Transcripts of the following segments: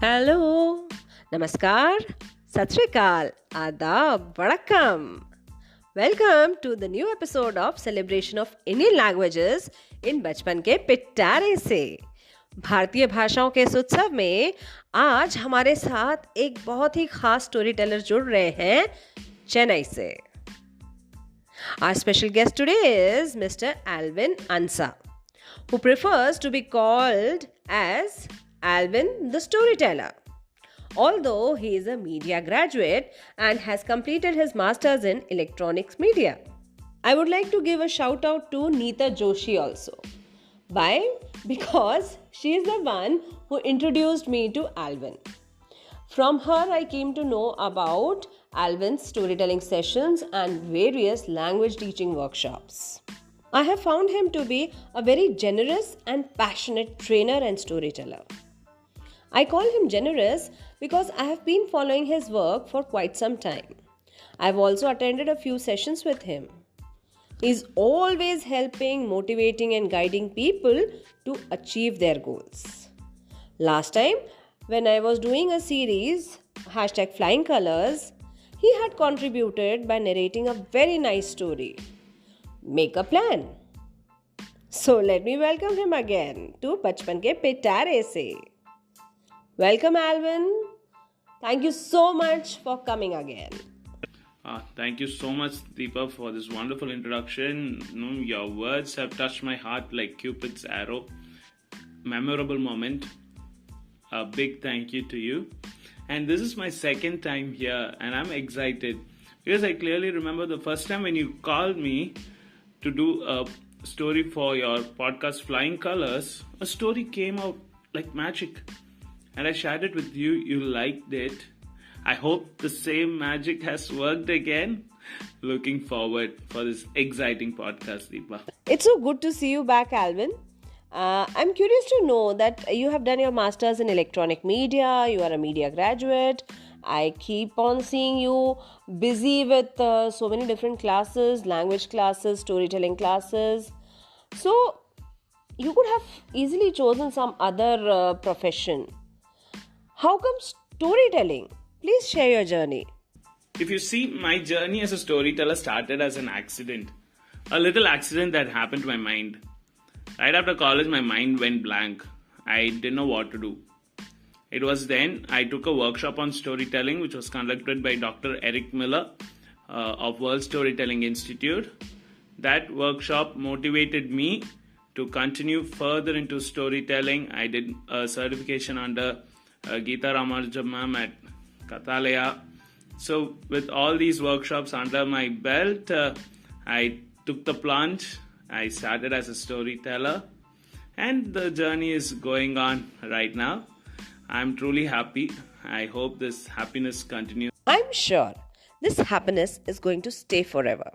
Hello, Namaskar, Sat Sri Akal, Adab, Vanakkam. Welcome to the new episode of Celebration of Indian Languages in बचपन के पिटारे से। भारतीय भाषाओं के इस उत्सव में आज हमारे साथ एक बहुत ही खास स्टोरी टेलर जुड़ रहे हैं चेन्नई से। Our special guest today is Mr. Alvin Ansa, who prefers to be called as Alvin the Storyteller. Although he is a media graduate and has completed his masters in electronics media. I would like to give a shout out to Neeta Joshi also. Why? Because she is the one who introduced me to Alvin. From her, I came to know about Alvin's storytelling sessions and various language teaching workshops. I have found him to be a very generous and passionate trainer and storyteller. I call him generous because I have been following his work for quite some time. I have also attended a few sessions with him. He is always helping, motivating, and guiding people to achieve their goals. Last time, when I was doing a series, #Flying Colors, he had contributed by narrating a very nice story. Make a plan. So let me welcome him again to Bachpan ke Pitare se. Welcome, Alvin. Thank you so much for coming again. Thank you so much, Deepa, for this wonderful introduction. Your words have touched my heart like Cupid's arrow. Memorable moment. A big thank you to you. And this is my second time here, and I'm excited because I clearly remember the first time when you called me to do a story for your podcast, Flying Colors. A story came out like magic. And I shared it with you. You liked it. I hope the same magic has worked again. Looking forward for this exciting podcast, Deepa. It's so good to see you back, Alvin. I'm curious to know that you have done your masters in electronic media. You are a media graduate. I keep on seeing you busy with so many different classes, language classes, storytelling classes. So you could have easily chosen some other profession. How come storytelling? Please share your journey. If you see, my journey as a storyteller started as an accident. A little accident that happened to my mind. Right after college, my mind went blank. I didn't know what to do. It was then I took a workshop on storytelling, which was conducted by Dr. Eric Miller of World Storytelling Institute. That workshop motivated me to continue further into storytelling. I did a certification under Geeta Ramarajam ma'am at Kathalaya. So with all these workshops under my belt, I took the plunge. I started as a storyteller, and the journey is going on right now. I'm truly happy. I hope this happiness continues. I'm sure this happiness is going to stay forever.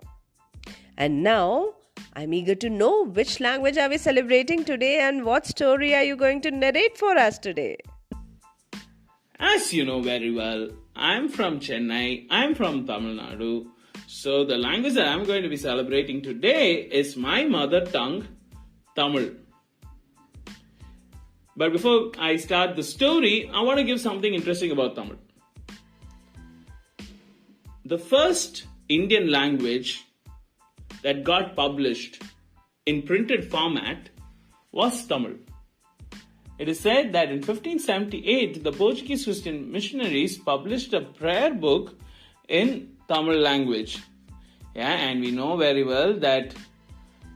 And now, I'm eager to know which language are we celebrating today and what story are you going to narrate for us today? As you know very well, I'm from Chennai, I'm from Tamil Nadu. So the language that I'm going to be celebrating today is my mother tongue, Tamil. But before I start the story, I want to give something interesting about Tamil. The first Indian language that got published in printed format was Tamil. It is said that in 1578, the Portuguese Christian missionaries published a prayer book in Tamil language. And we know very well that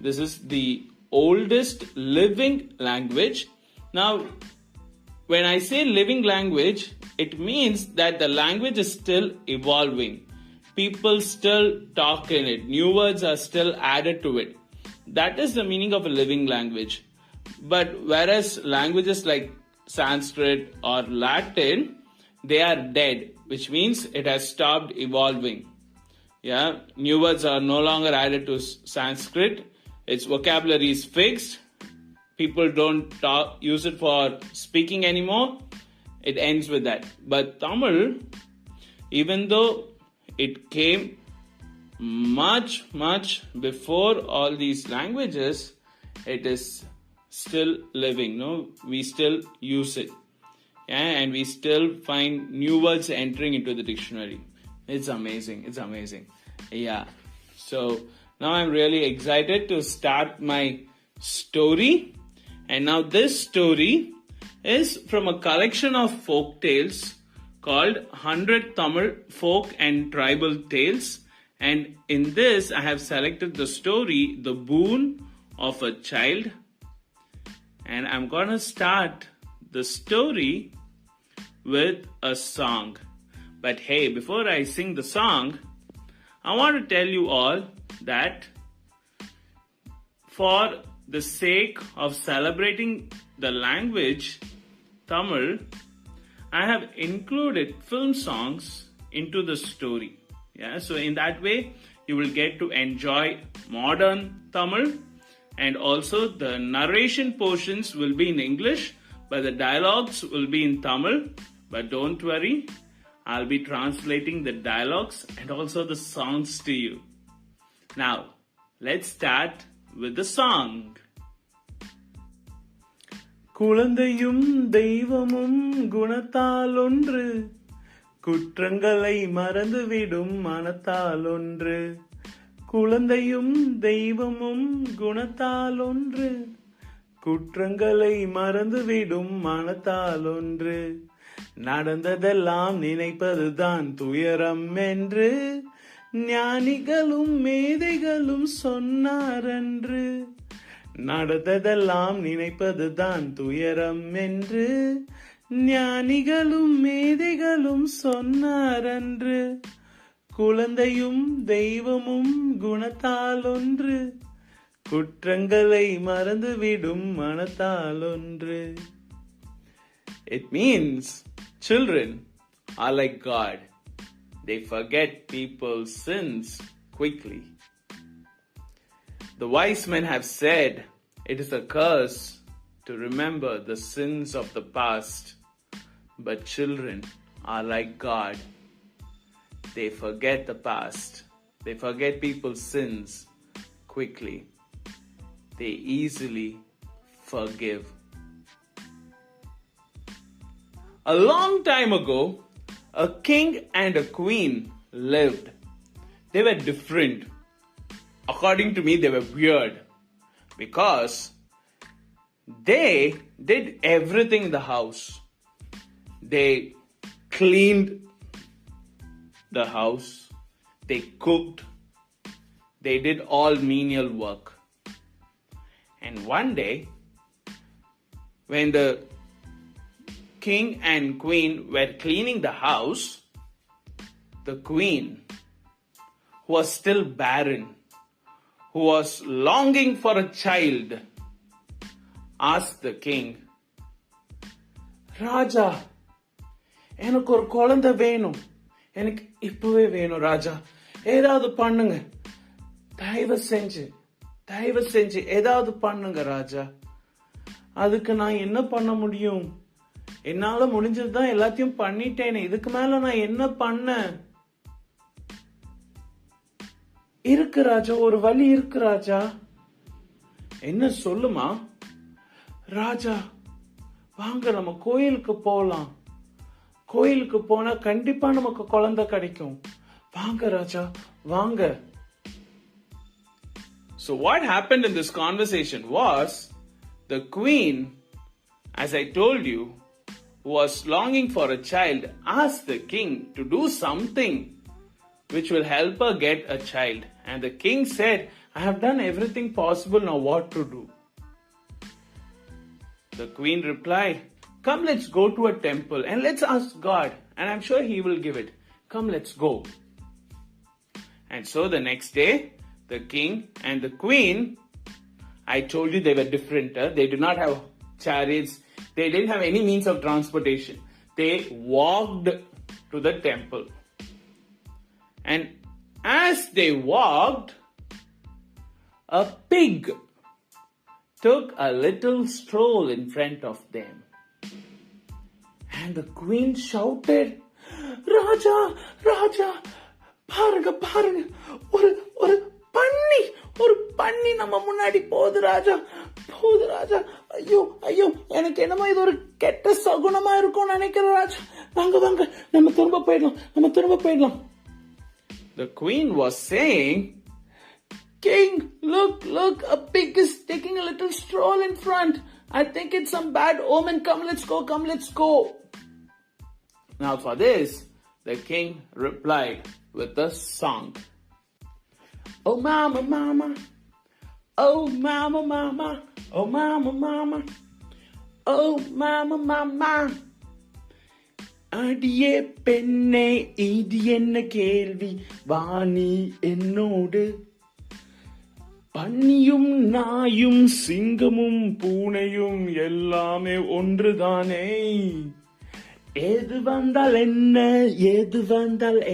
this is the oldest living language. Now, when I say living language, it means that the language is still evolving. People still talk in it. New words are still added to it. That is the meaning of a living language. But whereas languages like Sanskrit or Latin, they are dead, which means it has stopped evolving. New words are no longer added to Sanskrit. Its vocabulary is fixed. People don't use it for speaking anymore. It ends with that. But Tamil, even though it came much before all these languages, it is still living. We still use it. Yeah, and we still find new words entering into the dictionary. It's amazing. It's amazing. Yeah. So now I'm really excited to start my story. And now this story is from a collection of folk tales called 100 Tamil Folk and Tribal Tales. And in this, I have selected the story, The Boon of a Child. And I'm gonna start the story with a song. But hey, before I sing the song, I want to tell you all that for the sake of celebrating the language Tamil, I have included film songs into the story. Yeah, so in that way, you will get to enjoy modern Tamil, and also the narration portions will be in English, but the dialogues will be in Tamil. But don't worry, I'll be translating the dialogues and also the songs to you. Now, let's start with the song. குழந்தையும் தெய்வமும் குணத்தால் ஒன்று, குற்றங்களை மறந்துவிடும் மனத்தால் ஒன்று. குழந்தையும் தெய்வமும் குணத்தால் ஒன்று, குற்றங்களை மறந்துவிடும் மனத்தால் ஒன்று. நடந்ததெல்லாம் நினைப்பதுதான் துயரம் என்று ஞானிகளும் மேதைகளும் சொன்னாரன்று. நடந்ததெல்லாம் நினைப்பதுதான் துயரம் என்று ஞானிகளும் மேதைகளும் சொன்னாரன்று. குழந்தையும் தெய்வமும் குணத்தால் ஒன்று, குற்றங்களை மறந்துவிடும் மனத்தால் ஒன்று. It means children are like God. They forget people's sins quickly. The wise men have said it is a curse to remember the sins of the past, but children are like God. They forget the past. They forget people's sins quickly. They easily forgive. A long time ago, a king and a queen lived. They were different. According to me, they were weird because they did everything in the house. They cleaned the house, they cooked, they did all menial work. And one day, when the king and queen were cleaning the house, the queen, who was still barren, who was longing for a child, asked the king, Raja, எனக்கு ஒரு குழந்தை வேணும், எனக்கு இப்பவே வேணும் ராஜா, ஏதாவது பண்ணுங்க, தயவு செஞ்சு ஏதாவது பண்ணுங்க ராஜா. அதுக்கு நான் என்ன பண்ண முடியும்? என்னால முடிஞ்சதுதான் எல்லாத்தையும் பண்ணிட்டேனே, இதுக்கு மேல நான் என்ன பண்ண? இருக்கு ராஜா, ஒரு வழி இருக்கு ராஜா. என்ன சொல்லுமா? ராஜா, வாங்க நம்ம கோயிலுக்கு போலாம். கோயிலுக்கு போனா கண்டிப்பா நமக்கு குழந்தை கிடைக்கும். வாங்க ராஜா, வாங்க. So what happened in this conversation was the queen, as I told you, who was longing for a child, asked the king to do something which will help her get a child. And the king said, I have done everything possible, now what to do? The queen replied, come, let's go to a temple and let's ask God, and I'm sure he will give it. Come, let's go. And so the next day, the king and the queen, I told you they were different. They did not have chariots. They didn't have any means of transportation. They walked to the temple. And as they walked, a pig took a little stroll in front of them. And the queen shouted, Raja, Raja, பாருங்க, ஒரு பன்னி நம்ம முன்னாடி போகுது ராஜா, போகுது ராஜா. ஐயோ ஐயோ, எனக்கு என்னமோ இது ஒரு கெட்ட சகுனமா இருக்கும் நினைக்கிறேன் ராஜா. வாங்க வாங்க, நம்ம திரும்ப போயிடலாம். The queen was saying, King, look, a pig is taking a little stroll in front. I think it's some bad omen. Come, let's go. Now for this, the king replied with a song. Oh mama, mama. Oh mama, mama. Oh mama, mama. Oh mama, mama. அடியே பெண்ணே, இது என்ன கேள்வி, வாணி என்னோடு. பன்னியும் நாயும் சிங்கமும் பூனையும் எல்லாமே ஒன்றுதானே. எது வந்தால்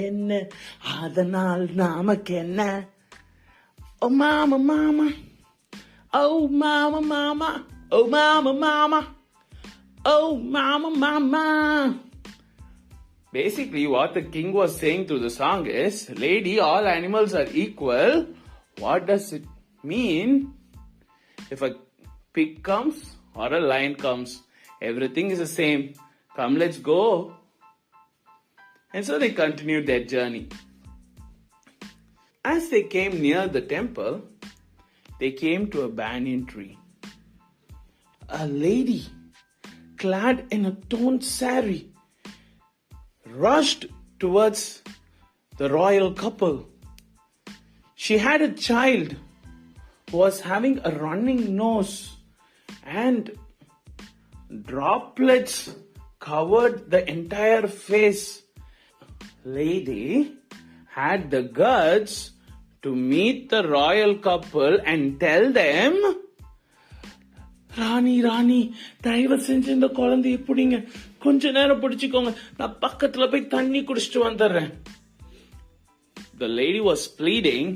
என்ன, அதனால் நமக்கு என்ன. Oh mama, mama. Oh mama, mama. Oh mama, mama. Oh mama, mama. Basically, what the king was saying through the song is, lady, all animals are equal. What does it mean? If a pig comes or a lion comes, everything is the same. Come, let's go. And so they continued their journey. As they came near the temple, they came to a banyan tree. A lady, clad in a toned saree, rushed towards the royal couple. She had a child who was having a running nose, and droplets covered the entire face. Lady had the guts to meet the royal couple and tell them, ராணி, தயவு செஞ்சு இந்த குழந்தைய பிடிங்க, கொஞ்ச நேரம் பிடிச்சுக்கோங்க, நான் பக்கத்துல போய் தண்ணி குடிச்சிட்டு வந்துடுறேன். The lady was pleading,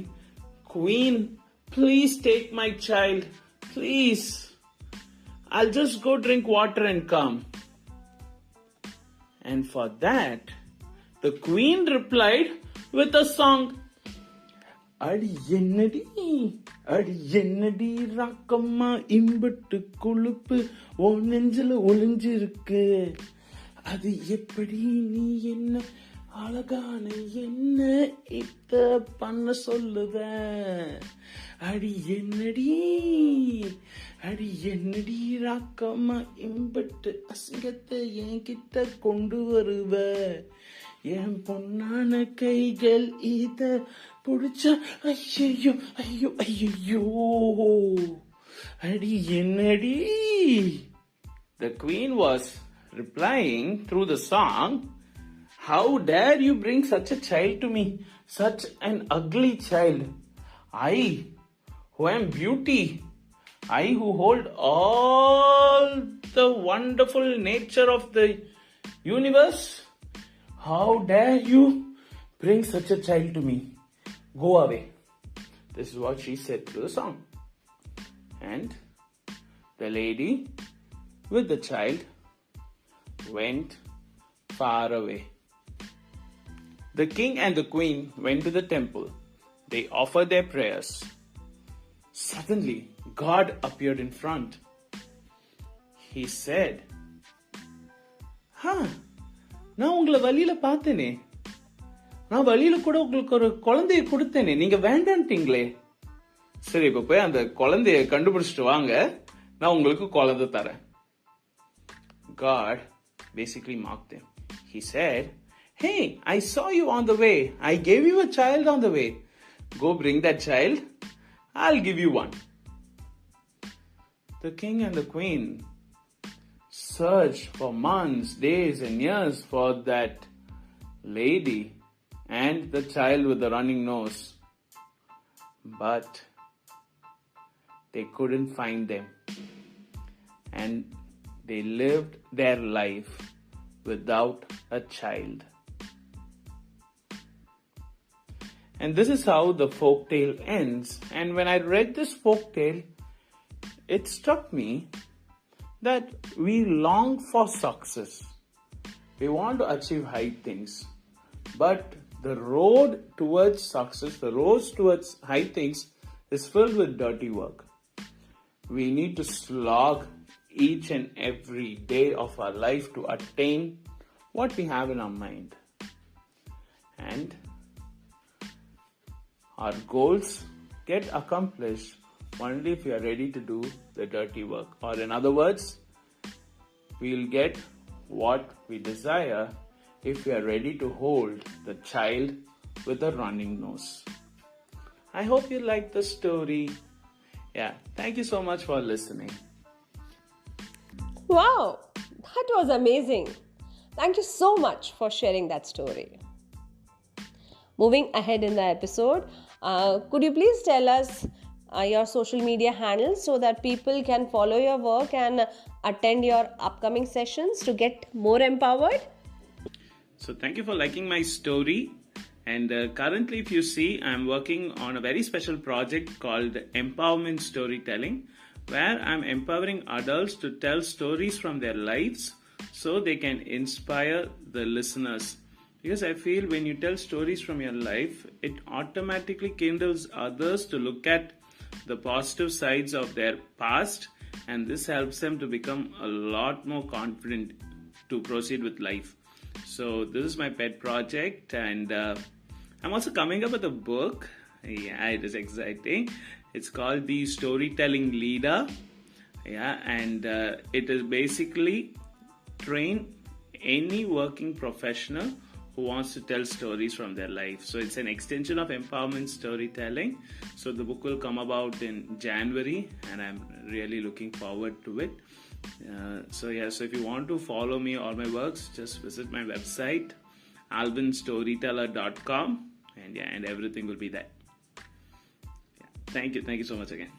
Queen, please take my child, please. I'll just go drink water and come. And for that, the queen replied with a song. அடி என்னடி ராக்கம்மா, இம்பட்டு கொழுப்பு ஓ நெஞ்சில ஒளிஞ்சிருக்கு. அது எப்படி நீ என்ன அழகான என்ன இத்த பண்ண சொல்லுவ. அடி என்னடி ராக்கம்மா, இம்பட்டு அசிங்கத்தை என்கிட்ட கொண்டு வருவ. என் பொன்னான கைகள் இத புடிச்சா ஐயோ அடி என்னடி. The queen was replying through the song, how dare you bring such a child to me, such an ugly child. I who am beauty, I who hold all the wonderful nature of the universe, how dare you bring such a child to me. Go away. This is what she said to the song. And the lady with the child went far away. The king and the queen went to the temple. They offered their prayers. Suddenly, God appeared in front. He said, நான் உங்களை வழியில பார்த்தேனே, நான் வழியில கூட உங்களுக்கு ஒரு குழந்தைய கொடுத்தேனே, நீங்க வேண்டான்ட்டீங்களே. சரி, இப்ப போய் அந்த குழந்தைய கண்டுபிடிச்சிட்டு வாங்க, நான் உங்களுக்கு குழந்தை தரேன். God basically mocked them. He said, hey, I saw you on the way. I gave you a child on the way. Go bring that child. I'll give you one. The king and the queen searched for months, days and years for that lady and the child with the running nose. But they couldn't find them. And they lived their life without a child. And this is how the folk tale ends. And when I read this folk tale, it struck me that we long for success. We want to achieve high things. But the road towards success, the road towards high things is filled with dirty work. we need to slog each and every day of our life to attain what we have in our mind. And our goals get accomplished only if we are ready to do the dirty work. Or in other words, we'll get what we desire if we are ready to hold the child with a running nose. I hope you liked the story. Yeah, thank you so much for listening. Wow, that was amazing. Thank you so much for sharing that story. Moving ahead in the episode, could you please tell us your social media handles so that people can follow your work and attend your upcoming sessions to get more empowered? So thank you for liking my story. And currently, if you see, I'm working on a very special project called Empowerment Storytelling, where I'm empowering adults to tell stories from their lives so they can inspire the listeners. Because I feel when you tell stories from your life, it automatically kindles others to look at the positive sides of their past, and this helps them to become a lot more confident to proceed with life. So this is my pet project, and I'm also coming up with a book. Yeah, it is exciting. It's called The Storytelling Leader. Yeah, and it is basically train any working professional who wants to tell stories from their life. So it's an extension of empowerment storytelling. So the book will come about in January, and I'm really looking forward to it. So if you want to follow me or my works, just visit my website, alvinstoryteller.com, and everything will be there. Yeah. Thank you so much again.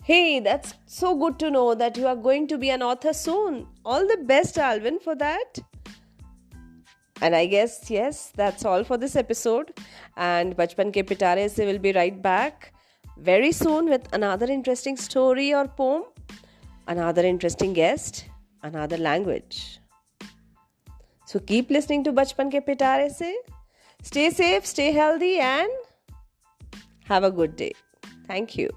Hey, that's so good to know that you are going to be an author soon. All the best, Alvin, for that. And I guess, yes, that's all for this episode. And Bachpan Ke Pitare Se will be right back very soon with another interesting story or poem, another interesting guest, another language. So keep listening to Bachpan Ke Pitare Se. Stay safe, stay healthy, and have a good day. Thank you.